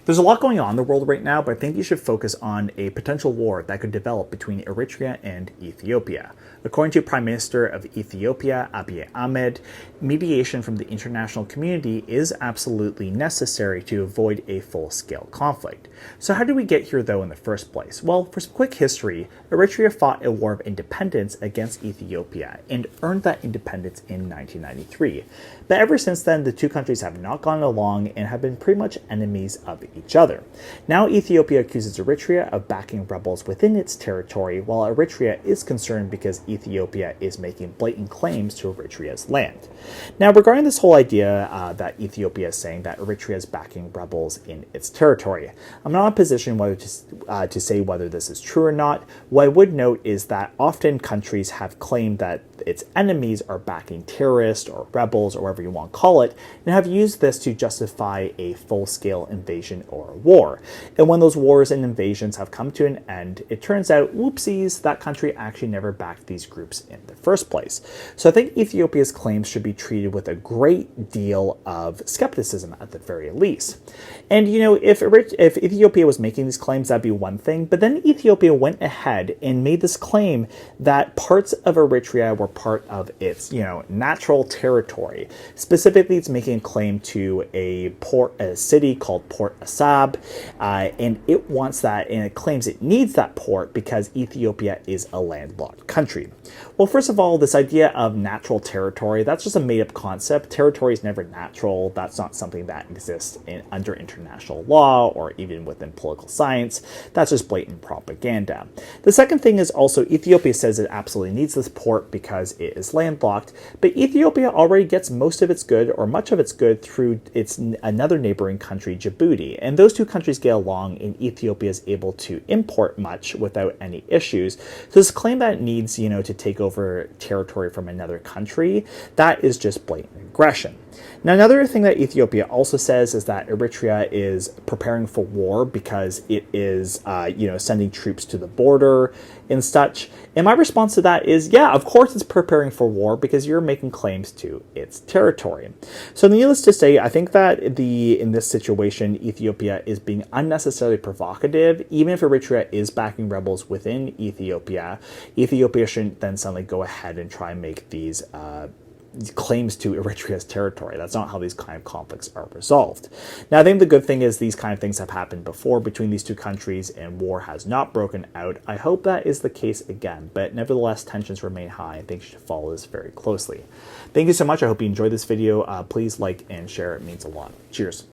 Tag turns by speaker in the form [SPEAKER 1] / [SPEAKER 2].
[SPEAKER 1] There's a lot going on in the world right now, but I think you should focus on a potential war that could develop between Eritrea and Ethiopia. According to Prime Minister of Ethiopia, Abiy Ahmed, mediation from the international community is absolutely necessary to avoid a full-scale conflict. So how did we get here, though, in the first place? Well, for some quick history, Eritrea fought a war of independence against Ethiopia and earned that independence in 1993. But ever since then, the two countries have not gone along and have been pretty much enemies of each other. Now Ethiopia accuses Eritrea of backing rebels within its territory, while Eritrea is concerned because Ethiopia is making blatant claims to Eritrea's land. Now, regarding this whole idea that Ethiopia is saying that Eritrea is backing rebels in its territory, I'm not in a position whether to say whether this is true or not. What I would note is that often countries have claimed that its enemies are backing terrorists or rebels or whatever you want to call it, and have used this to justify a full-scale invasion or war. And when those wars and invasions have come to an end, it turns out, whoopsies, that country actually never backed these groups in the first place. So I think Ethiopia's claims should be treated with a great deal of skepticism at the very least. And you know, if Ethiopia was making these claims, that'd be one thing, but then Ethiopia went ahead and made this claim that parts of Eritrea were part of its, natural territory. Specifically, it's making a claim to a city called Port Asab, and it wants that, and it claims it needs that port because Ethiopia is a landlocked country. Well, first of all, this idea of natural territory, that's just a made-up concept. Territory is never natural. That's not something that exists under international law or even within political science. That's just blatant propaganda. The second thing is also Ethiopia says it absolutely needs this port because it is landlocked, but Ethiopia already gets most of its good or much of its good through another neighboring country, Djibouti, and those two countries get along, and Ethiopia is able to import much without any issues. So this claim that it needs, to take over territory from another country, that is just blatant aggression. Now, another thing that Ethiopia also says is that Eritrea is preparing for war because it is, sending troops to the border and such. And my response to that is, yeah, of course it's preparing for war because you're making claims to its territory. So needless to say, I think that in this situation, Ethiopia is being unnecessarily provocative. Even if Eritrea is backing rebels within Ethiopia, Ethiopia shouldn't then suddenly go ahead and try and make these claims to Eritrea's territory. That's not how these kind of conflicts are resolved. Now, I think the good thing is these kind of things have happened before between these two countries and war has not broken out. I hope that is the case again, but nevertheless, tensions remain high. I think you should follow this very closely. Thank you so much. I hope you enjoyed this video. Please like and share. It means a lot. Cheers.